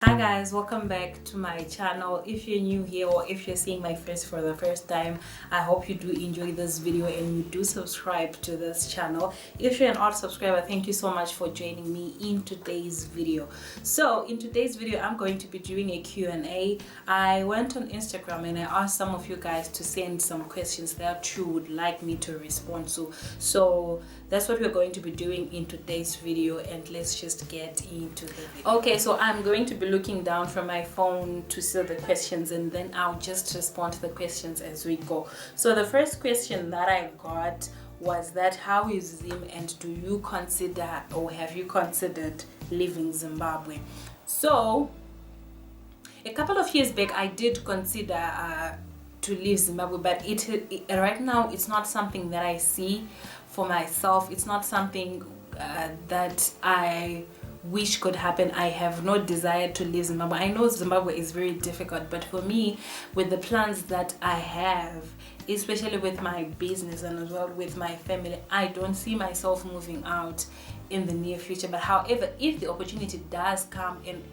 Hi guys, welcome back to my channel. If you're new here or if you're seeing my face for the first time, I hope you do enjoy this video and you do subscribe to this channel. If you're an old subscriber, thank you so much for joining me in today's video. So in today's video, I'm going to be doing a Q&A. I went on Instagram and I asked some of you guys to send some questions that you would like me to respond to. So that's what we're going to be doing in today's video, and let's just get into the video. Okay, so I'm going to be looking down from my phone to see the questions, and then I'll just respond to the questions as we go. So the first question that I got was that how is Zim, and do you consider or have you considered leaving Zimbabwe? So a couple of years back I did consider to leave Zimbabwe, but it right now it's not something that I see for myself. It's not something that I wish could happen. I have no desire to leave Zimbabwe. I know Zimbabwe is very difficult, but for me, with the plans that I have, especially with my business and as well with my family, I don't see myself moving out in the near future. But however, if the opportunity does come and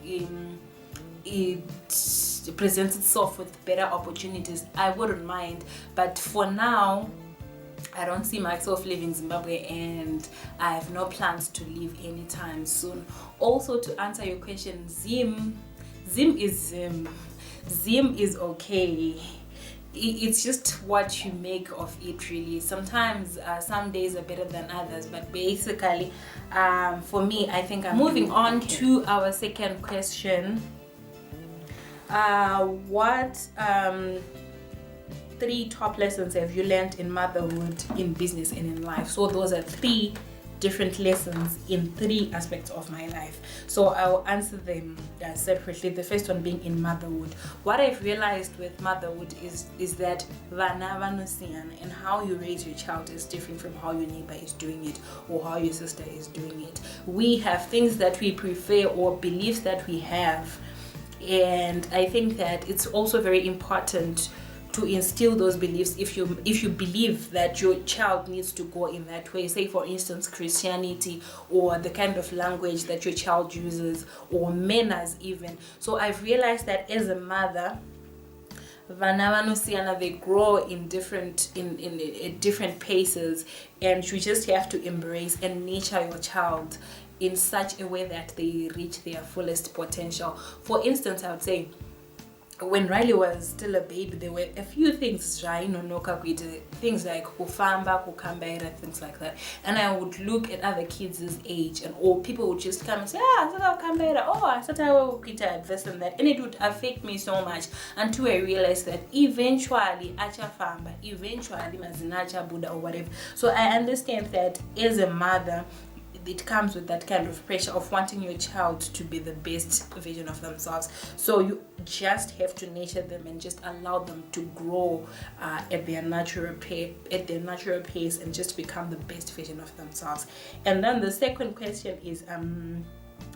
it presents itself with better opportunities, I wouldn't mind. But for now, I don't see myself leaving Zimbabwe, and I have no plans to leave anytime soon. Also, to answer your question, Zim is Zim. Zim is okay. It's just what you make of it, really. Sometimes some days are better than others, but basically for me, I think I'm moving on to our second question. What 3 top lessons have you learned in motherhood, in business, and in life? So those are 3 different lessons in 3 aspects of my life. So I'll answer them separately. The first one being in motherhood. What I've realized with motherhood is that vana vanosiyana, and how you raise your child is different from how your neighbor is doing it or how your sister is doing it. We have things that we prefer or beliefs that we have, and I think that it's also very important to instill those beliefs. If you believe that your child needs to go in that way, say for instance Christianity, or the kind of language that your child uses, or manners even. So I've realized that as a mother, vana vanosiyana, they grow in different paces, and you just have to embrace and nurture your child in such a way that they reach their fullest potential. For instance, I would say when Riley was still a baby, there were a few things things like kufamba, kukambaira, things like that, and I would look at other kids' age, and or people would just come and say, this and that, and it would affect me so much until I realized that eventually achafamba, eventually mazinacha Buddha or whatever. So I understand that as a mother, it comes with that kind of pressure of wanting your child to be the best version of themselves. So you just have to nurture them and just allow them to grow at their natural pace and just become the best version of themselves. And then the second question is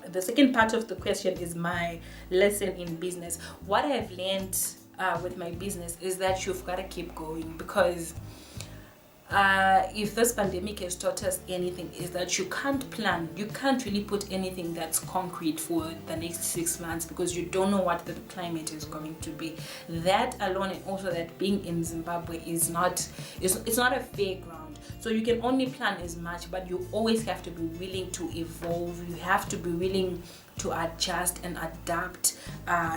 the second part of the question is my lesson in business. What I've learned with my business is that you've got to keep going, because if this pandemic has taught us anything, is that you can't plan, you can't really put anything that's concrete for the next 6 months, because you don't know what the climate is going to be. That alone, and also that being in Zimbabwe is not a fair ground. So you can only plan as much, but you always have to be willing to evolve. You have to be willing to adjust and adapt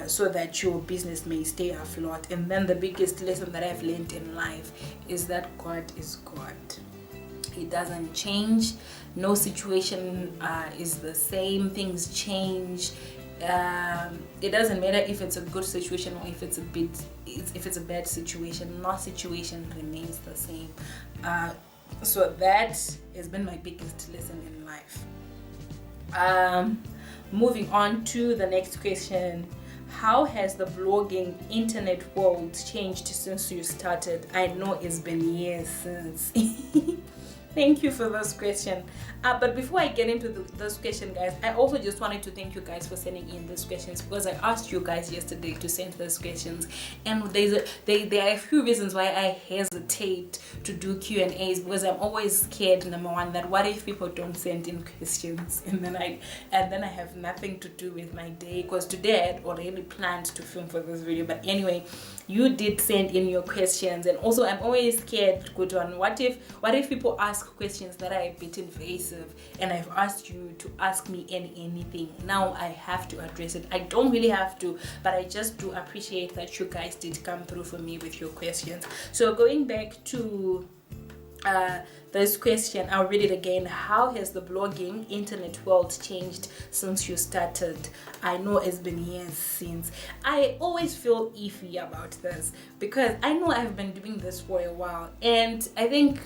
so that your business may stay afloat. And then the biggest lesson that I've learned in life is that God is God. He doesn't change. No situation is the same. Things change. It doesn't matter if it's a good situation or if it's a bad situation. No situation remains the same. So that has been my biggest lesson in life. Moving on to the next question. How has the blogging internet world changed since you started? I know it's been years since. Thank you for this question. But before I get into this question, guys, I also just wanted to thank you guys for sending in these questions, because I asked you guys yesterday to send those questions, and there are a few reasons why I hesitate to do Q&As, because I'm always scared, number one, that what if people don't send in questions, and then I have nothing to do with my day, because today I had already planned to film for this video. But anyway, you did send in your questions, and also I'm always scared, good one, what if people ask questions that are a bit invasive, and I've asked you to ask me anything. Now I have to address it. I don't really have to, but I just do appreciate that you guys did come through for me with your questions. So going back to this question, I'll read it again. How has the blogging internet world changed since you started? I know it's been years since. I always feel iffy about this, because I know I've been doing this for a while, and I think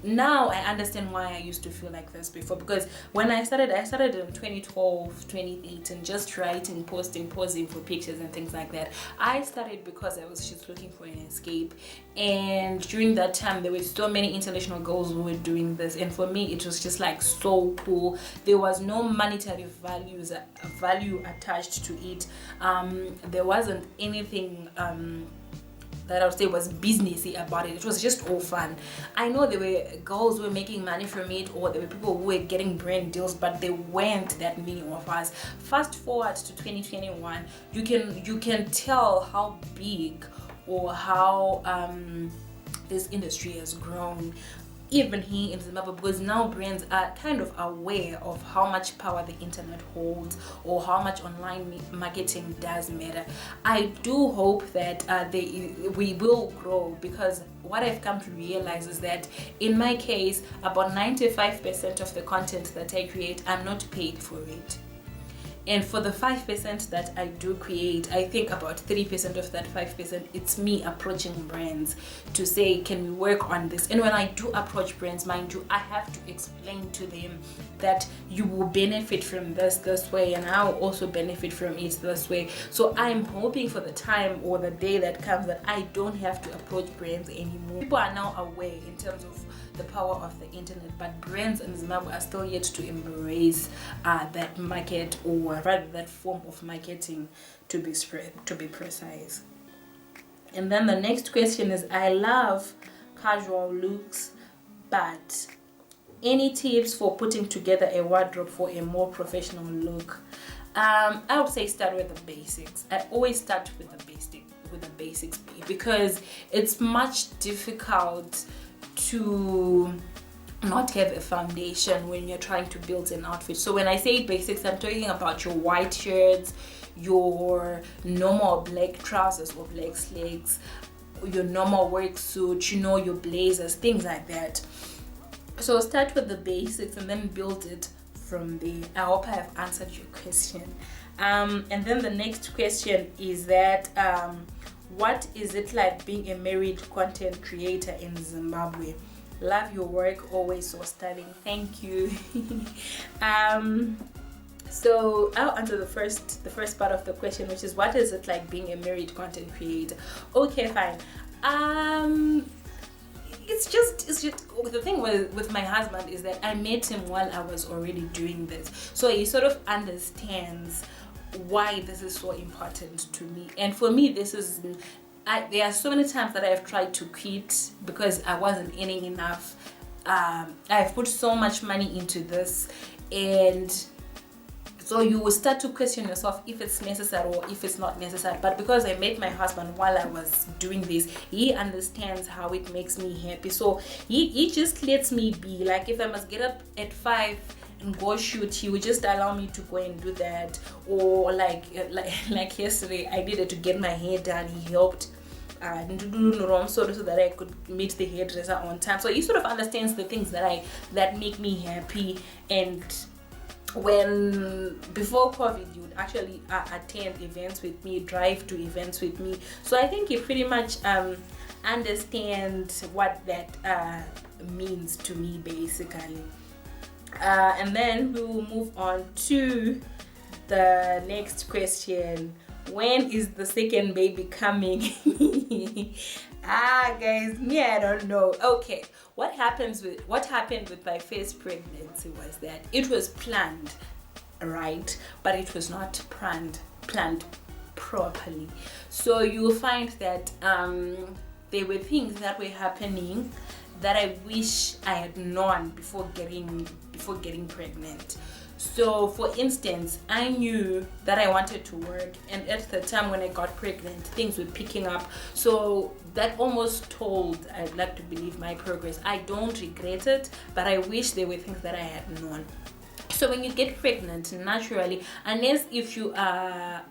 now I understand why I used to feel like this before. Because when I started in 2012, 2018, just writing, posting, posing for pictures and things like that. I started because I was just looking for an escape, and during that time there were so many international girls who were doing this, and for me it was just like so cool. There was no monetary value attached to it. There wasn't anything that I would say was businessy about it. It was just all fun. I know there were girls who were making money from it, or there were people who were getting brand deals, but there weren't that many of us. Fast forward to 2021, you can tell how big or how this industry has grown, even here in Zimbabwe, because now brands are kind of aware of how much power the internet holds, or how much online marketing does matter. I do hope that we will grow, because what I've come to realize is that in my case, about 95% of the content that I create, I'm not paid for it. And for the 5% that I do create, I think about 3% of that 5%, it's me approaching brands to say, can we work on this? And when I do approach brands, mind you, I have to explain to them that you will benefit from this way, and I'll also benefit from it this way. So I'm hoping for the time or the day that comes that I don't have to approach brands anymore. People are now aware in terms of the power of the internet, but brands in Zimbabwe are still yet to embrace that market, or rather that form of marketing, to be precise. And then the next question is, I love casual looks, but any tips for putting together a wardrobe for a more professional look? I would say start with the basics. I always start with the basics, because it's much difficult to not have a foundation when you're trying to build an outfit. So when I say basics, I'm talking about your white shirts, your normal black trousers or black slacks, your normal work suit, your blazers, things like that. So start with the basics and then build it from there. I hope I have answered your question. And then the next question is that what is it like being a married content creator in Zimbabwe? Love your work, always so stunning. Thank you. So I'll answer the first part of the question, which is, what is it like being a married content creator? Okay, fine. It's just the thing with my husband is that I met him while I was already doing this, so he sort of understands why this is so important to me. And for me, this is there are so many times that I've tried to quit because I wasn't earning enough. I've put so much money into this, and so you will start to question yourself if it's necessary or if it's not necessary. But because I met my husband while I was doing this, he understands how it makes me happy. So he just lets me be. Like if I must get up at 5 and go shoot, he would just allow me to go and do that. Or like yesterday, I needed to get my hair done. He helped so that I could meet the hairdresser on time. So he sort of understands the things that make me happy. And when before COVID, you would actually attend events with me, drive to events with me. So I think he pretty much understands what that means to me, basically. And then we will move on to the next question, when is the second baby coming? Guys, me, I don't know. Okay, what happened with my first pregnancy was that it was planned, right? But it was not planned properly. So you'll find that there were things that were happening that I wish I had known before getting pregnant. So for instance, I knew that I wanted to work, and at the time when I got pregnant, things were picking up. So that almost told, I'd like to believe, my progress. I don't regret it, but I wish there were things that I had known. So when you get pregnant, naturally, unless if you have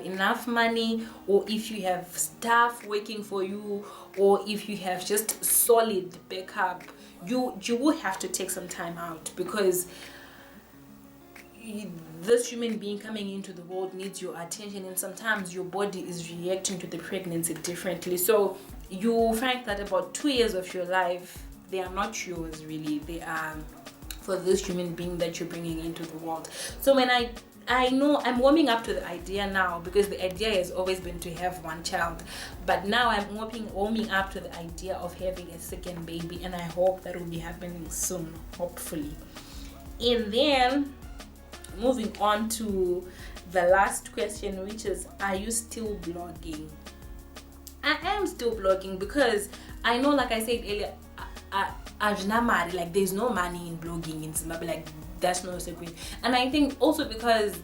enough money, or if you have staff working for you, or if you have just solid backup, you will have to take some time out, because this human being coming into the world needs your attention, and sometimes your body is reacting to the pregnancy differently. So you find that about 2 years of your life, they are not yours really, they are for this human being that you're bringing into the world. So when I know I'm warming up to the idea now, because the idea has always been to have one child, but now I'm warming up to the idea of having a second baby, and I hope that will be happening soon, hopefully. And then moving on to the last question, which is, are you still blogging? I am still blogging, because I know, like I said earlier, like there's no money in blogging in Zimbabwe, like that's no secret. And I think also because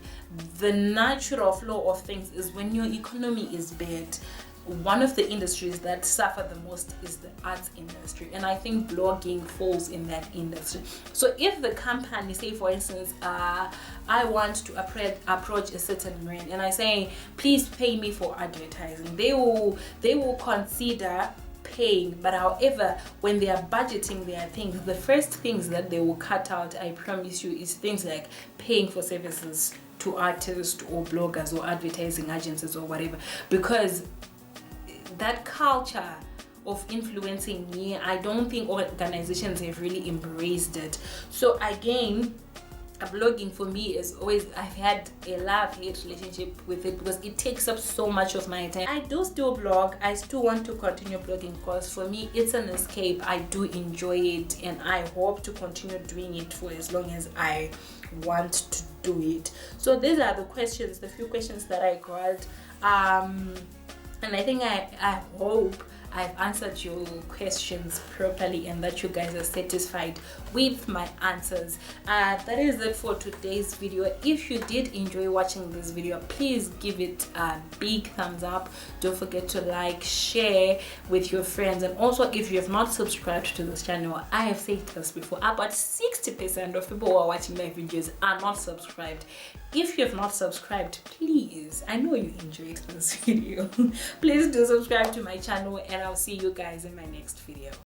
the natural flow of things is, when your economy is bad, one of the industries that suffer the most is the arts industry, and I think blogging falls in that industry. So if the company, say for instance, I want to approach a certain brand, and I say, please pay me for advertising, they will consider paying. But however, when they are budgeting their things, the first things that they will cut out, I promise you, is things like paying for services to artists or bloggers or advertising agencies or whatever, because that culture of influencing me, I don't think organizations have really embraced it. So again, blogging for me is always, I've had a love-hate relationship with it, because it takes up so much of my time. I do still blog, I still want to continue blogging, because for me it's an escape. I do enjoy it, and I hope to continue doing it for as long as I want to do it. So these are the few questions that I got, and I think I hope I've answered your questions properly, and that you guys are satisfied with my answers. That is it for today's video. If you did enjoy watching this video, please give it a big thumbs up. Don't forget to like, share with your friends, and also if you have not subscribed to this channel, I have said this before, about 60% of people who are watching my videos are not subscribed. If you have not subscribed, please, I know you enjoyed this video, please do subscribe to my channel, and I'll see you guys in my next video.